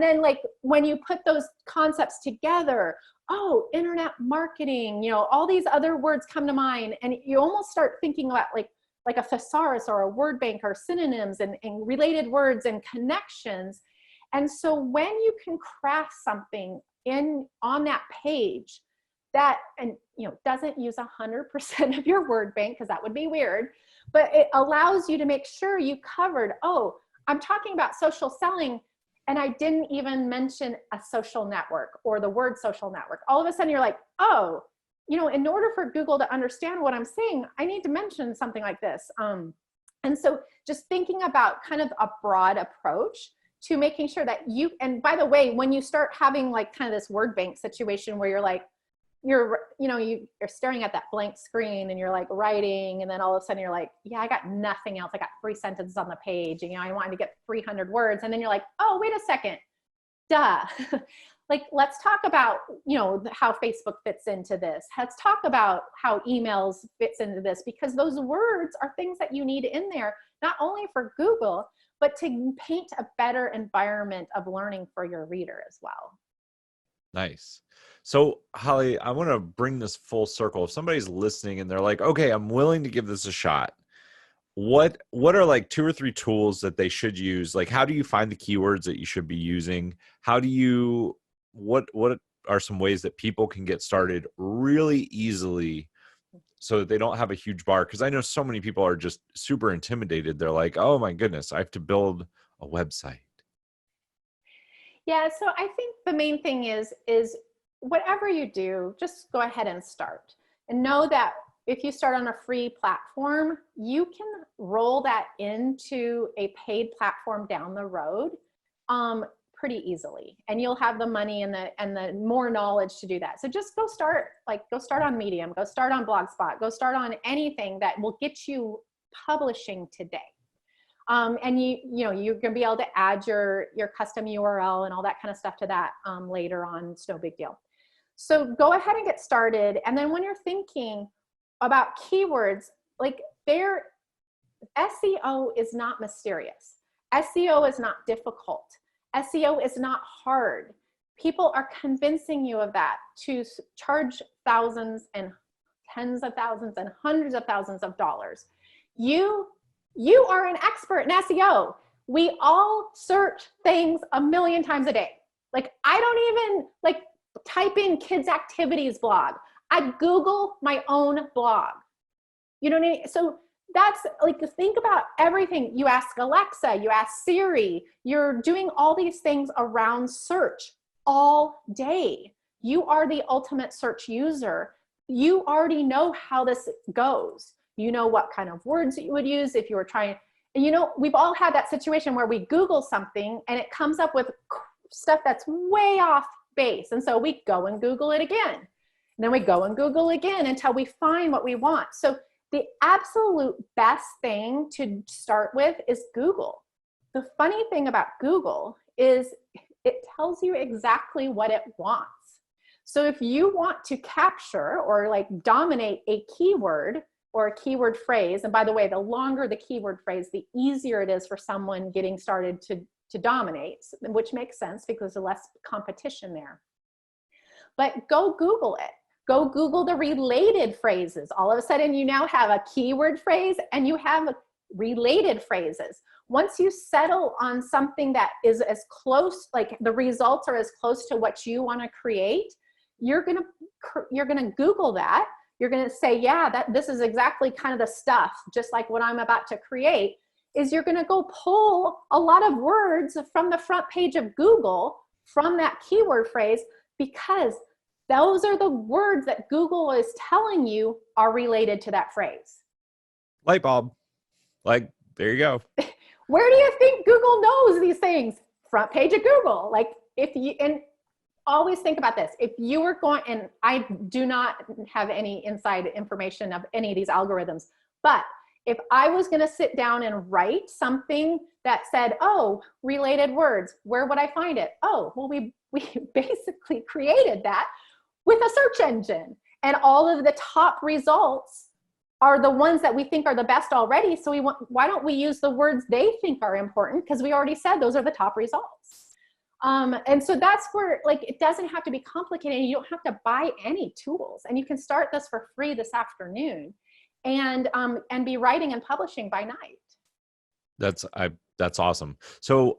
then, like when you put those concepts together, oh, internet marketing, all these other words come to mind, and you almost start thinking about like a thesaurus or a word bank or synonyms and related words and connections. And so when you can craft something on that page that, doesn't use 100% of your word bank, because that would be weird, but it allows you to make sure you covered, oh, I'm talking about social selling, and I didn't even mention a social network or the word social network. All of a sudden you're like, oh, in order for Google to understand what I'm saying, I need to mention something like this. And so just thinking about kind of a broad approach to making sure that and by the way, when you start having like kind of this word bank situation where you're like, you're staring at that blank screen and you're like writing, and then all of a sudden you're like, yeah, I got nothing else. I got 3 sentences on the page, and I wanted to get 300 words. And then you're like, oh, wait a second, duh. Like, let's talk about, how Facebook fits into this. Let's talk about how emails fits into this, because those words are things that you need in there, not only for Google, but to paint a better environment of learning for your reader as well. Nice. So Holly, I want to bring this full circle. If somebody's listening and they're like, okay, I'm willing to give this a shot, what are like 2 or 3 tools that they should use? Like, how do you find the keywords that you should be using? What are some ways that people can get started really easily so that they don't have a huge bar? Because I know so many people are just super intimidated. They're like, oh my goodness, I have to build a website. Yeah, so I think the main thing is whatever you do, just go ahead and start. And know that if you start on a free platform, you can roll that into a paid platform down the road pretty easily. And you'll have the money and the more knowledge to do that. So just go start on Medium, go start on Blogspot, go start on anything that will get you publishing today. And you're going to be able to add your custom URL and all that kind of stuff to that later on. It's no big deal. So go ahead and get started. And then when you're thinking about keywords, like SEO is not mysterious. SEO is not difficult. SEO is not hard. People are convincing you of that to charge thousands and tens of thousands and hundreds of thousands of dollars. You are an expert in SEO. We all search things a million times a day. Like, I don't even like type in kids activities blog. I Google my own blog. You know what I mean? So that's like, think about everything. You ask Alexa, you ask Siri, you're doing all these things around search all day. You are the ultimate search user. You already know how this goes. You know what kind of words you would use if you were trying. And we've all had that situation where we Google something and it comes up with stuff that's way off base. And so we go and Google it again. And then we go and Google again until we find what we want. So the absolute best thing to start with is Google. The funny thing about Google is it tells you exactly what it wants. So if you want to capture or like dominate a keyword or a keyword phrase, and by the way, the longer the keyword phrase, the easier it is for someone getting started to dominate, which makes sense because there's less competition there. But go Google it. Go Google the related phrases. All of a sudden, you now have a keyword phrase and you have related phrases. Once you settle on something that is as close, like the results are as close to what you want to create, you're gonna Google that. You're gonna say, yeah, this is exactly kind of the stuff, just like what I'm about to create. Is you're gonna go pull a lot of words from the front page of Google from that keyword phrase, because those are the words that Google is telling you are related to that phrase. Light bulb. Like, there you go. Where do you think Google knows these things? Front page of Google. Like, and always think about this. If you were going, and I do not have any inside information of any of these algorithms, but if I was going to sit down and write something that said, oh, related words, where would I find it? Oh, well, we basically created that with a search engine, and all of the top results are the ones that we think are the best already. So why don't we use the words they think are important? Because we already said those are the top results. And so that's where, like, it doesn't have to be complicated. You don't have to buy any tools, and you can start this for free this afternoon and be writing and publishing by night. That's awesome. So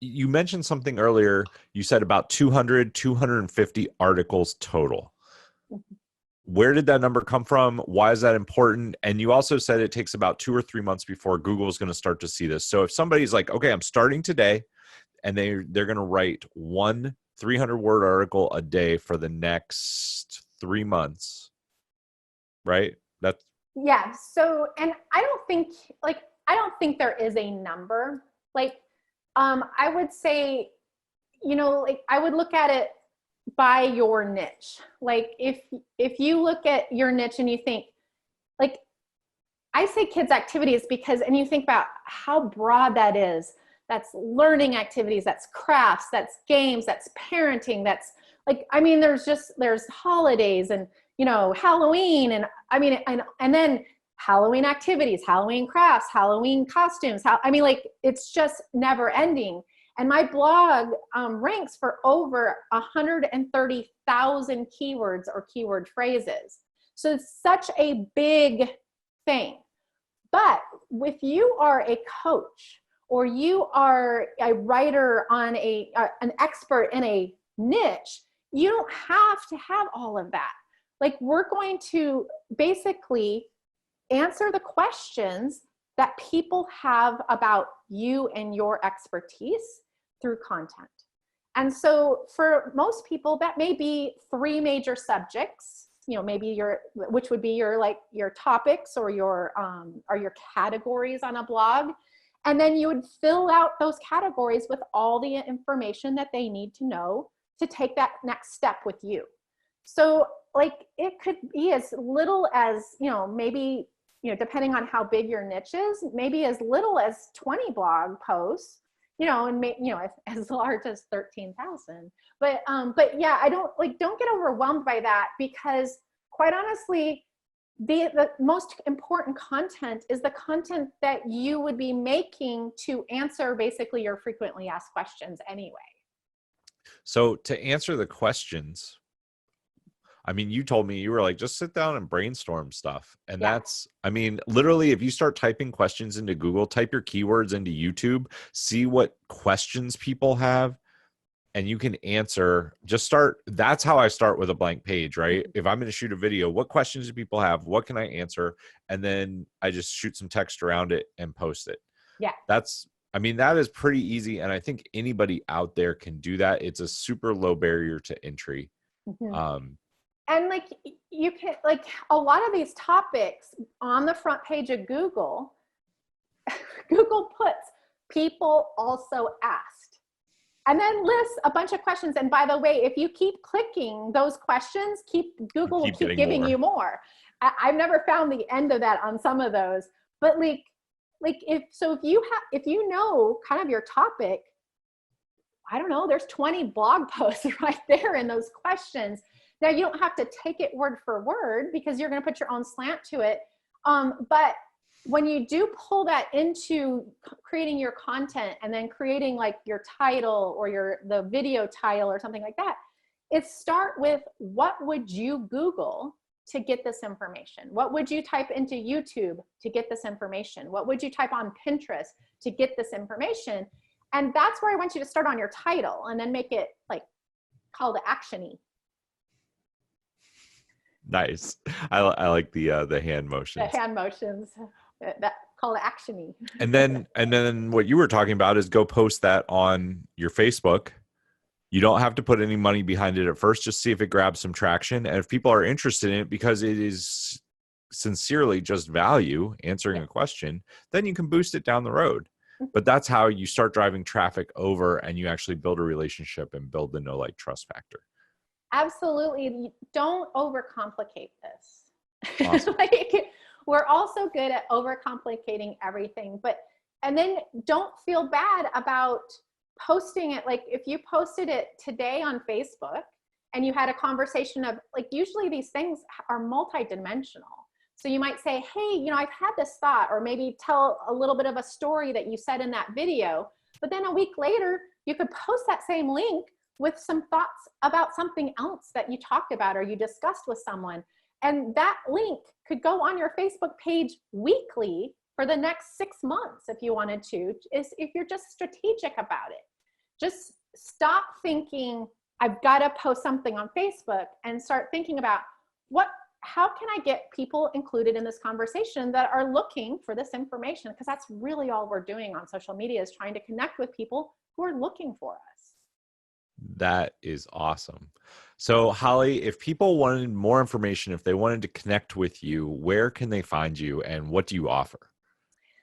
you mentioned something earlier. You said about 250 articles total. Mm-hmm. Where did that number come from? Why is that important? And you also said it takes about 2 or 3 months before Google is going to start to see this. So if somebody's like, okay, I'm starting today, and they're going to write one 300-word article a day for the next 3 months, right? Yeah. So, and I don't think there is a number. Like, I would say, like, I would look at it by your niche. Like, if you look at your niche and you think, like, I say kids activities because, and you think about how broad that is. That's learning activities, that's crafts, that's games, that's parenting, that's like, I mean, there's holidays and, Halloween, and I mean, and then Halloween activities, Halloween crafts, Halloween costumes. Like, it's just never ending. And my blog ranks for over 130,000 keywords or keyword phrases. So it's such a big thing. But if you are a coach, or you are a writer on an expert in a niche, you don't have to have all of that. Like, we're going to basically answer the questions that people have about you and your expertise through content. And so for most people, that may be 3 major subjects, maybe which would be your topics or your categories on a blog. And then you would fill out those categories with all the information that they need to know to take that next step with you. So, like, it could be as little as, maybe depending on how big your niche is, maybe as little as 20 blog posts, and as large as 13,000. But yeah, don't get overwhelmed by that, because quite honestly, the most important content is the content that you would be making to answer basically your frequently asked questions anyway. So to answer the questions, I mean, you told me, you were like, just sit down and brainstorm stuff. And Yeah. that's, I mean, literally, if you start typing questions into Google, type your keywords into YouTube, see what questions people have, and you can answer. Just start. That's how I start with a blank page, right? Mm-hmm. If I'm going to shoot a video, what questions do people have? What can I answer? And then I just shoot some text around it and post it. Yeah. I mean, that is pretty easy. And I think anybody out there can do that. It's a super low barrier to entry. Mm-hmm. And you can, a lot of these topics on the front page of Google, Google puts people also asked, and then lists a bunch of questions. And by the way, if you keep clicking those questions, Google will keep giving you more. I've never found the end of that on some of those, but if you know kind of your topic, I don't know, there's 20 blog posts right there in those questions. Now, you don't have to take it word for word, because you're going to put your own slant to it. But when you do pull that into creating your content, and then creating your title or the video title or something like that, start with, what would you Google to get this information? What would you type into YouTube to get this information? What would you type on Pinterest to get this information? And that's where I want you to start on your title, and then make it call to action-y. Nice. I like the hand motions. The hand motions, that call to action-y. And then what you were talking about is go post that on your Facebook. You don't have to put any money behind it at first. Just see if it grabs some traction. And if people are interested in it because it is sincerely just value, answering a question, then you can boost it down the road. But that's how you start driving traffic over, and you actually build a relationship and build the know, like, trust factor. Absolutely. Don't overcomplicate this. Awesome. We're also good at overcomplicating everything, and then don't feel bad about posting it. If you posted it today on Facebook and you had a conversation of, usually these things are multidimensional. So you might say, hey, I've had this thought, or maybe tell a little bit of a story that you said in that video, but then a week later, you could post that same link with some thoughts about something else that you talked about or you discussed with someone. And that link could go on your Facebook page weekly for the next 6 months if you wanted to, if you're just strategic about it. Just stop thinking, I've got to post something on Facebook, and start thinking about, how can I get people included in this conversation that are looking for this information? Because that's really all we're doing on social media, is trying to connect with people who are looking for us. That is awesome. So Holly, if people wanted more information, if they wanted to connect with you, where can they find you, and what do you offer?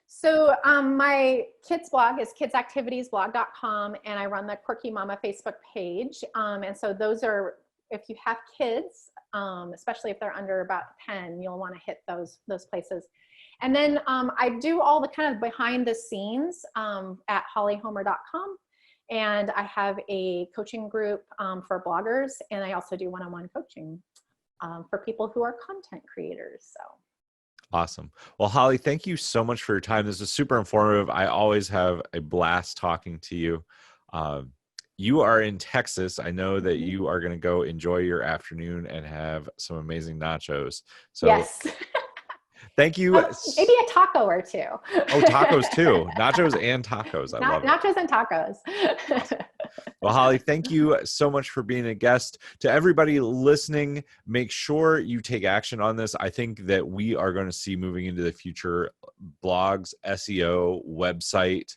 So my kids blog is kidsactivitiesblog.com, and I run the Quirky Mama Facebook page. And so those are, if you have kids, especially if they're under about 10, you'll want to hit those places. And then I do all the kind of behind the scenes at hollyhomer.com. And I have a coaching group for bloggers, and I also do one-on-one coaching for people who are content creators. So. Awesome. Well, Holly, thank you so much for your time. This is super informative. I always have a blast talking to you. You are in Texas. I know that you are going to go enjoy your afternoon and have some amazing nachos. So yes. Thank you. Maybe a taco or two. Oh, tacos too. Nachos and tacos. I love it. Nachos and tacos. Awesome. Well, Holly, thank you so much for being a guest. To everybody listening, make sure you take action on this. I think that we are going to see, moving into the future, blogs, SEO, website,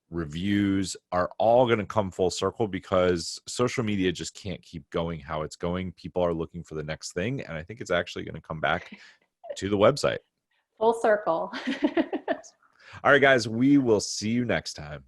reviews are all going to come full circle, because social media just can't keep going how it's going. People are looking for the next thing, and I think it's actually going to come back to the website. Full circle. All right, guys, we will see you next time.